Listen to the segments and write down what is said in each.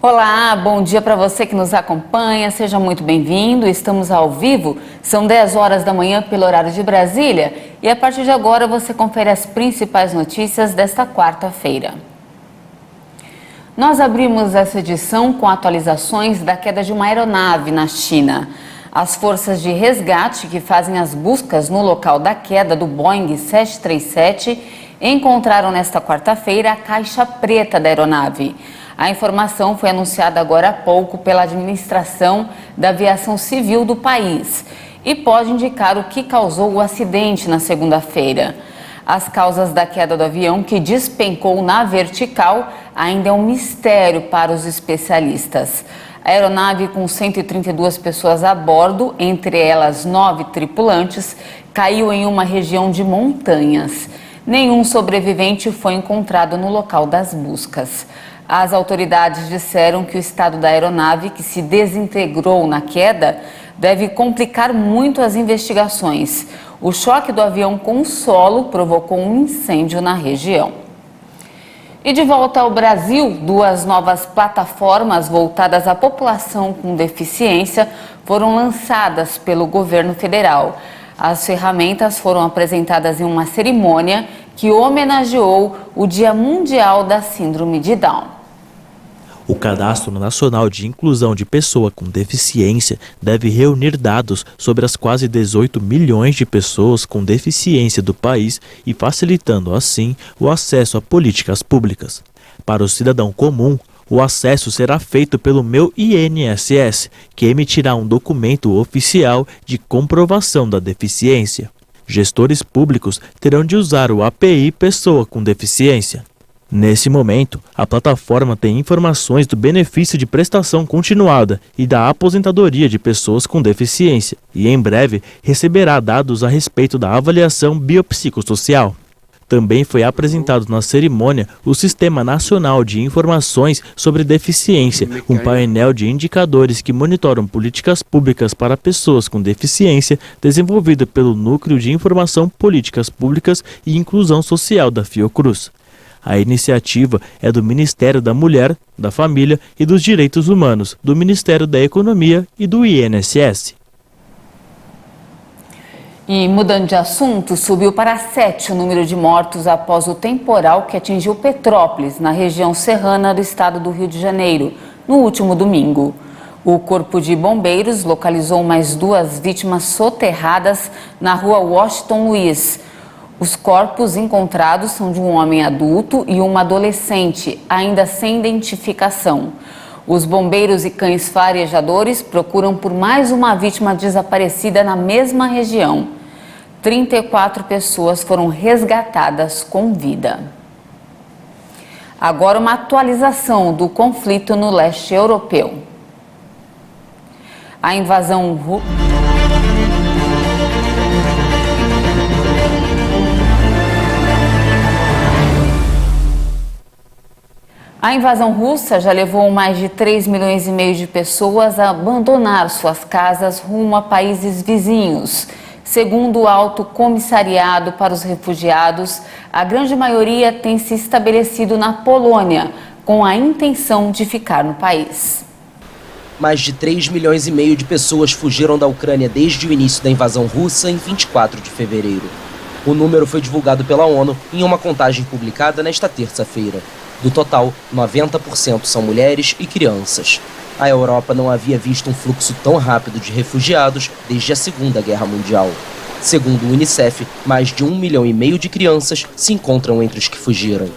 Olá, bom dia para você que nos acompanha, seja muito bem-vindo. Estamos ao vivo, são 10 horas da manhã pelo horário de Brasília e a partir de agora você confere as principais notícias desta quarta-feira. Nós abrimos essa edição com atualizações da queda de uma aeronave na China. As forças de resgate que fazem as buscas no local da queda do Boeing 737 encontraram nesta quarta-feira a caixa preta da aeronave. A informação foi anunciada agora há pouco pela Administração da Aviação Civil do país e pode indicar o que causou o acidente na segunda-feira. As causas da queda do avião, que despencou na vertical, ainda é um mistério para os especialistas. A aeronave, com 132 pessoas a bordo, entre elas 9 tripulantes, caiu em uma região de montanhas. Nenhum sobrevivente foi encontrado no local das buscas. As autoridades disseram que o estado da aeronave, que se desintegrou na queda, deve complicar muito as investigações. O choque do avião com o solo provocou um incêndio na região. E de volta ao Brasil, 2 novas plataformas voltadas à população com deficiência foram lançadas pelo governo federal. As ferramentas foram apresentadas em uma cerimônia que homenageou o Dia Mundial da Síndrome de Down. O Cadastro Nacional de Inclusão de Pessoa com Deficiência deve reunir dados sobre as quase 18 milhões de pessoas com deficiência do país e facilitando, assim, o acesso a políticas públicas. Para o cidadão comum, o acesso será feito pelo Meu INSS, que emitirá um documento oficial de comprovação da deficiência. Gestores públicos terão de usar o API Pessoa com Deficiência. Nesse momento, a plataforma tem informações do benefício de prestação continuada e da aposentadoria de pessoas com deficiência e, em breve, receberá dados a respeito da avaliação biopsicossocial. Também foi apresentado na cerimônia o Sistema Nacional de Informações sobre Deficiência, um painel de indicadores que monitoram políticas públicas para pessoas com deficiência, desenvolvido pelo Núcleo de Informação Políticas Públicas e Inclusão Social da Fiocruz. A iniciativa é do Ministério da Mulher, da Família e dos Direitos Humanos, do Ministério da Economia e do INSS. E mudando de assunto, subiu para 7 o número de mortos após o temporal que atingiu Petrópolis, na região serrana do estado do Rio de Janeiro, no último domingo. O Corpo de Bombeiros localizou mais 2 vítimas soterradas na rua Washington Luiz. Os corpos encontrados são de um homem adulto e uma adolescente, ainda sem identificação. Os bombeiros e cães farejadores procuram por mais uma vítima desaparecida na mesma região. 34 pessoas foram resgatadas com vida. Agora uma atualização do conflito no leste europeu. A invasão russa já levou mais de 3,5 milhões de pessoas a abandonar suas casas rumo a países vizinhos. Segundo o Alto Comissariado para os Refugiados, a grande maioria tem se estabelecido na Polônia, com a intenção de ficar no país. Mais de 3,5 milhões de pessoas fugiram da Ucrânia desde o início da invasão russa em 24 de fevereiro. O número foi divulgado pela ONU em uma contagem publicada nesta terça-feira. Do total, 90% são mulheres e crianças. A Europa não havia visto um fluxo tão rápido de refugiados desde a Segunda Guerra Mundial. Segundo o Unicef, mais de 1,5 milhão de crianças se encontram entre os que fugiram.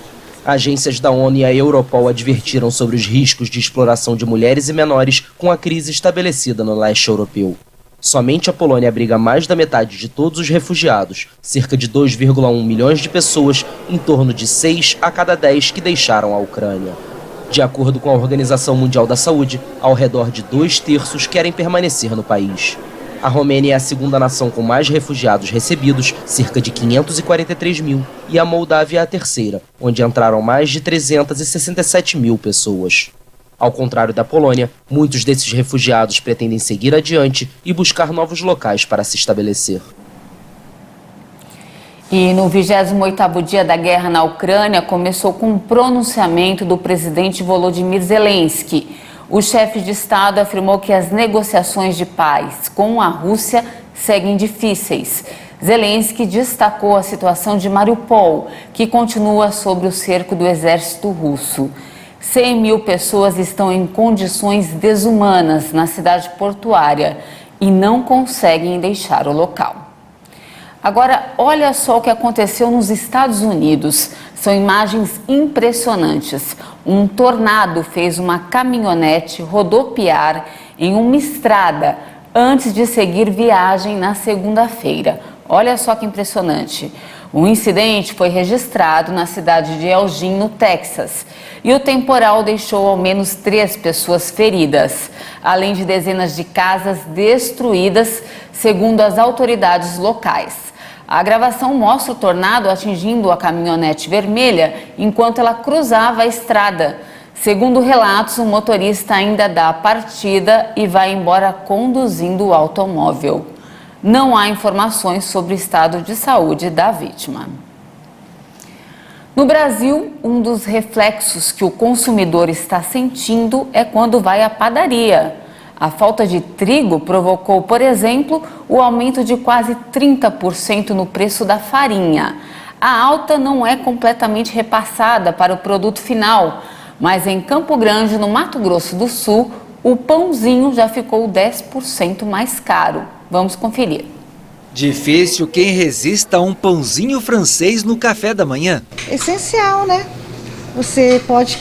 Agências da ONU e a Europol advertiram sobre os riscos de exploração de mulheres e menores com a crise estabelecida no leste europeu. Somente a Polônia abriga mais da metade de todos os refugiados, cerca de 2,1 milhões de pessoas, em torno de 6 a cada 10 que deixaram a Ucrânia. De acordo com a Organização Mundial da Saúde, ao redor de 2/3 querem permanecer no país. A Romênia é a segunda nação com mais refugiados recebidos, cerca de 543 mil, e a Moldávia é a terceira, onde entraram mais de 367 mil pessoas. Ao contrário da Polônia, muitos desses refugiados pretendem seguir adiante e buscar novos locais para se estabelecer. E no 28º dia da guerra na Ucrânia, começou com um pronunciamento do presidente Volodymyr Zelensky. O chefe de Estado afirmou que as negociações de paz com a Rússia seguem difíceis. Zelensky destacou a situação de Mariupol, que continua sob o cerco do exército russo. 100 mil pessoas estão em condições desumanas na cidade portuária e não conseguem deixar o local. Agora, olha só o que aconteceu nos Estados Unidos. São imagens impressionantes. Um tornado fez uma caminhonete rodopiar em uma estrada antes de seguir viagem na segunda-feira. Olha só que impressionante. O incidente foi registrado na cidade de Elgin, no Texas. E o temporal deixou ao menos 3 pessoas feridas, além de dezenas de casas destruídas, segundo as autoridades locais. A gravação mostra o tornado atingindo a caminhonete vermelha enquanto ela cruzava a estrada. Segundo relatos, o motorista ainda dá a partida e vai embora conduzindo o automóvel. Não há informações sobre o estado de saúde da vítima. No Brasil, um dos reflexos que o consumidor está sentindo é quando vai à padaria. A falta de trigo provocou, por exemplo, o aumento de quase 30% no preço da farinha. A alta não é completamente repassada para o produto final, mas em Campo Grande, no Mato Grosso do Sul, o pãozinho já ficou 10% mais caro. Vamos conferir. Difícil quem resista a um pãozinho francês no café da manhã. Essencial, né? Você pode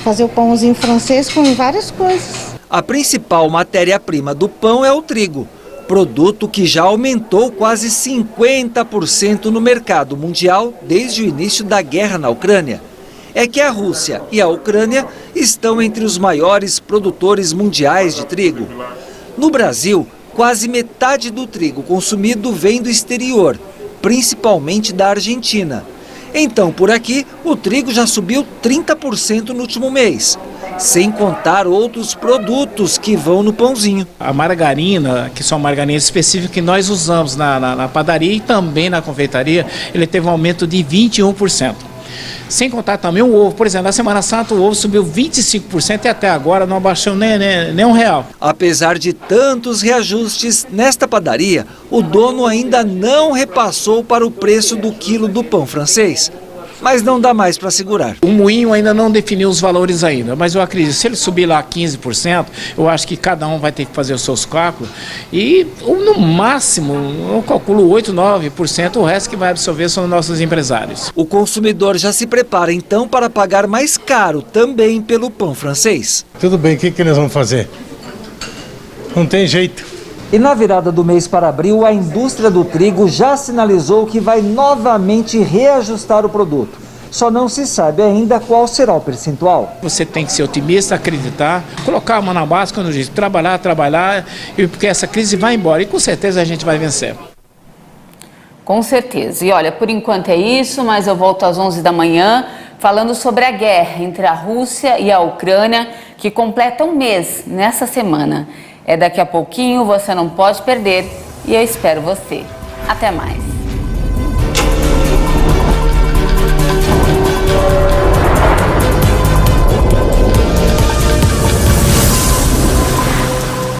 fazer o pãozinho francês com várias coisas. A principal matéria-prima do pão é o trigo, produto que já aumentou quase 50% no mercado mundial desde o início da guerra na Ucrânia. É que a Rússia e a Ucrânia estão entre os maiores produtores mundiais de trigo. No Brasil, quase metade do trigo consumido vem do exterior, principalmente da Argentina. Então, por aqui, o trigo já subiu 30% no último mês, sem contar outros produtos que vão no pãozinho. A margarina, que são margarinas específicas que nós usamos na padaria e também na confeitaria, ele teve um aumento de 21%. Sem contar também o ovo. Por exemplo, na Semana Santa o ovo subiu 25% e até agora não abaixou nem R$1. Apesar de tantos reajustes, nesta padaria, o dono ainda não repassou para o preço do quilo do pão francês. Mas não dá mais para segurar. O moinho ainda não definiu os valores ainda, mas eu acredito, se ele subir lá 15%, eu acho que cada um vai ter que fazer os seus cálculos e no máximo, eu calculo 8, 9%, o resto que vai absorver são nossos empresários. O consumidor já se prepara então para pagar mais caro também pelo pão francês. Tudo bem, o que nós vamos fazer? Não tem jeito. E na virada do mês para abril, a indústria do trigo já sinalizou que vai novamente reajustar o produto. Só não se sabe ainda qual será o percentual. Você tem que ser otimista, acreditar, colocar a mão na massa, quando diz trabalhar, porque essa crise vai embora e com certeza a gente vai vencer. Com certeza. E olha, por enquanto é isso, mas eu volto às 11 da manhã falando sobre a guerra entre a Rússia e a Ucrânia, que completa um mês nessa semana. É daqui a pouquinho, você não pode perder e eu espero você. Até mais.